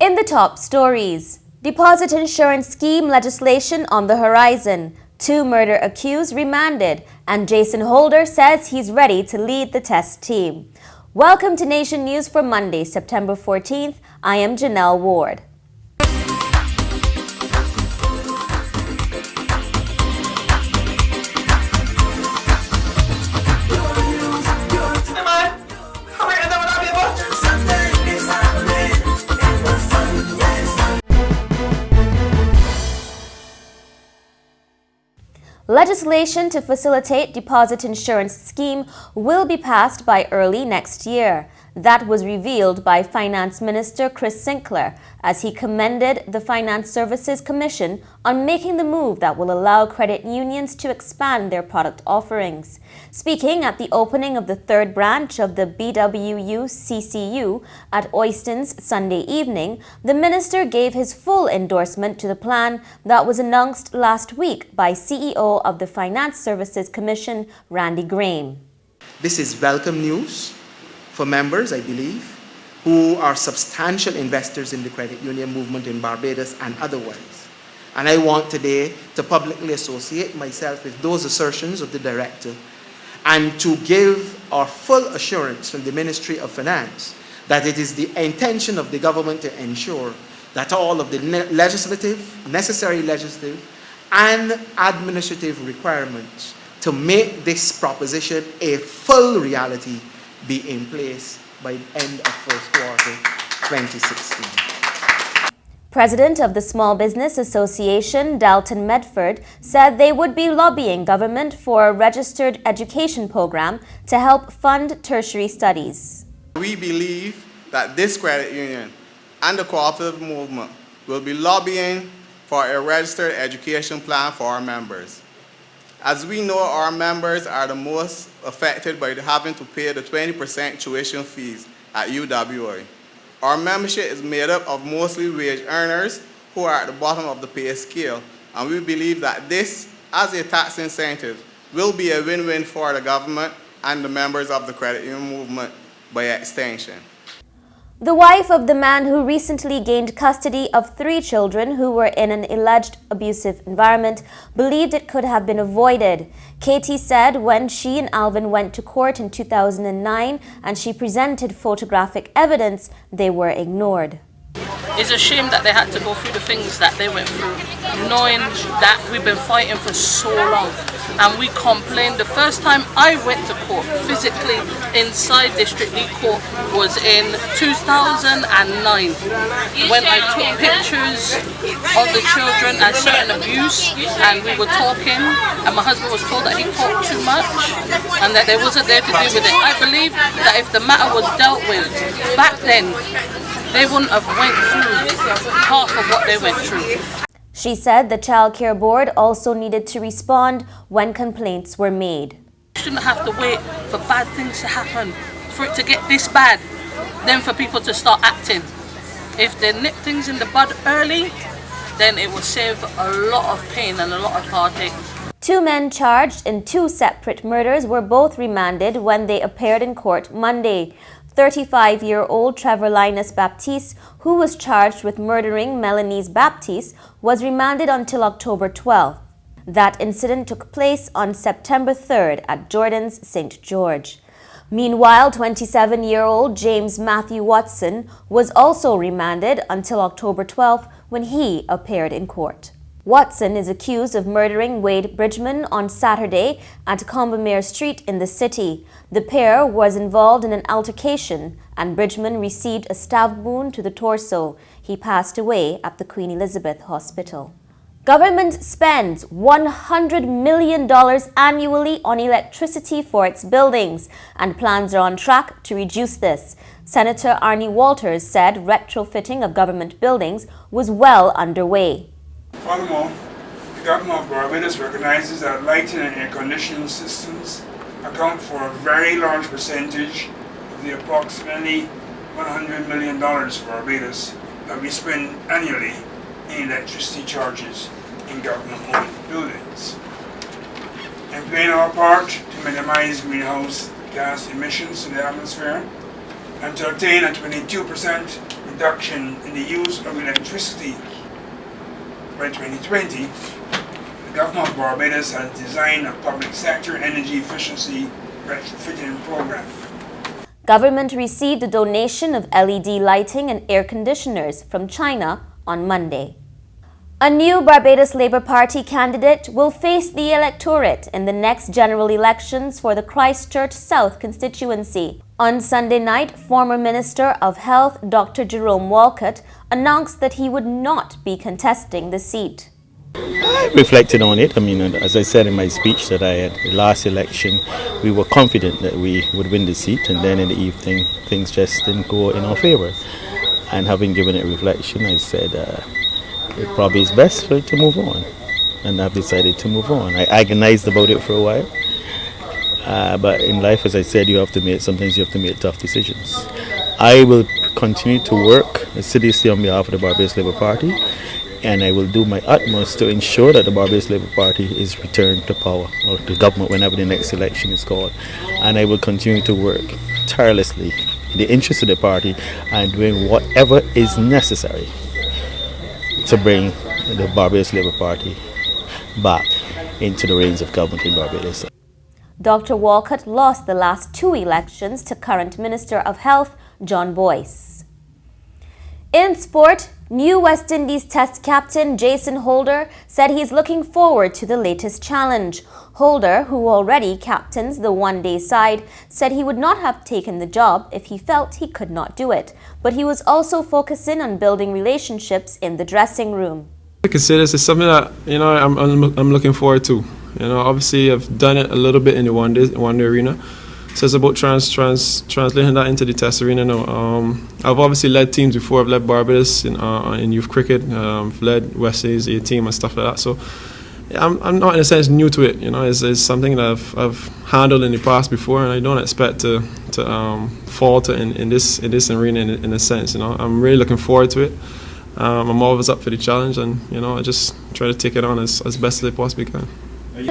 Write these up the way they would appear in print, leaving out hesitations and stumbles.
In the top stories, deposit insurance scheme legislation on the horizon, 2 murder accused remanded, and Jason Holder says he's ready to lead the test team. Welcome to Nation News for Monday, September 14th. I am Janelle Ward. Legislation to facilitate deposit insurance scheme will be passed by early next year. That was revealed by Finance Minister Chris Sinclair as he commended the Finance Services Commission on making the move that will allow credit unions to expand their product offerings. Speaking at the opening of the third branch of the BWU-CCU at Oyston's Sunday evening, the minister gave his full endorsement to the plan that was announced last week by CEO of the Finance Services Commission, Randy Graham. This is welcome news for members, I believe, who are substantial investors in the credit union movement in Barbados and otherwise. And I want today to publicly associate myself with those assertions of the director and to give our full assurance from the Ministry of Finance that it is the intention of the government to ensure that all of the necessary legislative and administrative requirements to make this proposition a full reality be in place by the end of first quarter 2016. President of the Small Business Association, Dalton Medford, said they would be lobbying government for a registered education program to help fund tertiary studies. We believe that this credit union and the cooperative movement will be lobbying for a registered education plan for our members. As we know, our members are the most affected by having to pay the 20% tuition fees at UWI. Our membership is made up of mostly wage earners who are at the bottom of the pay scale, and we believe that this, as a tax incentive, will be a win-win for the government and the members of the credit union movement by extension. The wife of the man who recently gained custody of 3 children who were in an alleged abusive environment believed it could have been avoided. Katie said when she and Alvin went to court in 2009 and she presented photographic evidence, they were ignored. It's a shame that they had to go through the things that they went through, knowing that we've been fighting for so long. And we complained. The first time I went to court, physically inside District League Court, was in 2009 when I took pictures of the children and certain abuse, and we were talking, and my husband was told that he talked too much and that there wasn't there to deal with it. I believe that if the matter was dealt with back then, they wouldn't have went through half of what they went through. She said the Child Care Board also needed to respond when complaints were made. You shouldn't have to wait for bad things to happen, for it to get this bad, then for people to start acting. If they nip things in the bud early, then it will save a lot of pain and a lot of heartache. 2 men charged in 2 separate murders were both remanded when they appeared in court Monday. 35-year-old Trevor Linus Baptiste, who was charged with murdering Melanies Baptiste, was remanded until October 12th. That incident took place on September 3rd at Jordan's St. George. Meanwhile, 27-year-old James Matthew Watson was also remanded until October 12th when he appeared in court. Watson is accused of murdering Wade Bridgman on Saturday at Combermere Street in the city. The pair was involved in an altercation and Bridgman received a stab wound to the torso. He passed away at the Queen Elizabeth Hospital. Government spends $100 million annually on electricity for its buildings, and plans are on track to reduce this. Senator Arnie Walters said retrofitting of government buildings was well underway. Furthermore, the government of Barbados recognizes that lighting and air conditioning systems account for a very large percentage of the approximately $100 million for Barbados that we spend annually in electricity charges in government-owned buildings. And playing our part to minimize greenhouse gas emissions to the atmosphere and to attain a 22% reduction in the use of electricity by 2020, the government of Barbados has designed a public sector energy efficiency retrofitting program. Government received a donation of LED lighting and air conditioners from China on Monday. A new Barbados Labour Party candidate will face the electorate in the next general elections for the Christchurch South constituency. On Sunday night, former Minister of Health Dr. Jerome Walcott announced that he would not be contesting the seat. I reflected on it. I mean, as I said in my speech that I had the last election, we were confident that we would win the seat, and then in the evening things just didn't go in our favour. And having given it reflection, I said it probably is best for it to move on, and I've decided to move on. I agonized about it for a while, but in life, as I said, sometimes you have to make tough decisions. I will continue to work assiduously on behalf of the Barbados Labour Party, and I will do my utmost to ensure that the Barbados Labour Party is returned to power, or to government whenever the next election is called. And I will continue to work tirelessly in the interest of the party and doing whatever is necessary to bring the Barbados Labour Party back into the reins of government in Barbados. Dr. Walcott lost the last 2 elections to current Minister of Health John Boyce. In sport, new West Indies Test captain Jason Holder said he's looking forward to the latest challenge. Holder, who already captains the one-day side, said he would not have taken the job if he felt he could not do it, but he was also focusing on building relationships in the dressing room. I can say this is something that I'm looking forward to. Obviously I've done it a little bit in the one day arena. So it's about translating that into the test arena now. I've obviously led teams before. I've led Barbados in youth cricket. I've led West Indies A team and stuff like that. So I'm not in a sense new to it. It's something that I've handled in the past before, and I don't expect to falter in this arena in a sense. I'm really looking forward to it. I'm always up for the challenge, and I just try to take it on as best as I possibly can.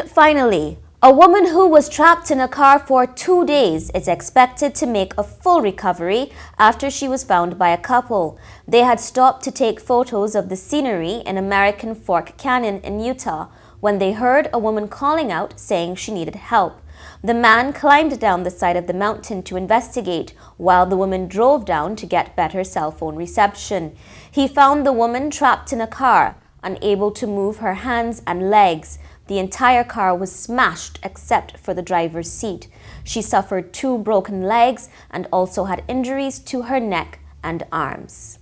Finally, a woman who was trapped in a car for 2 days is expected to make a full recovery after she was found by a couple. They had stopped to take photos of the scenery in American Fork Canyon in Utah when they heard a woman calling out saying she needed help. The man climbed down the side of the mountain to investigate while the woman drove down to get better cell phone reception. He found the woman trapped in a car, unable to move her hands and legs. The entire car was smashed except for the driver's seat. She suffered 2 broken legs and also had injuries to her neck and arms.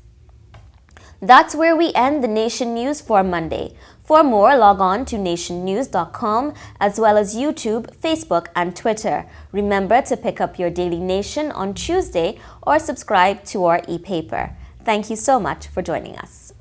That's where we end the Nation News for Monday. For more, log on to nationnews.com as well as YouTube, Facebook, and Twitter. Remember to pick up your Daily Nation on Tuesday or subscribe to our e-paper. Thank you so much for joining us.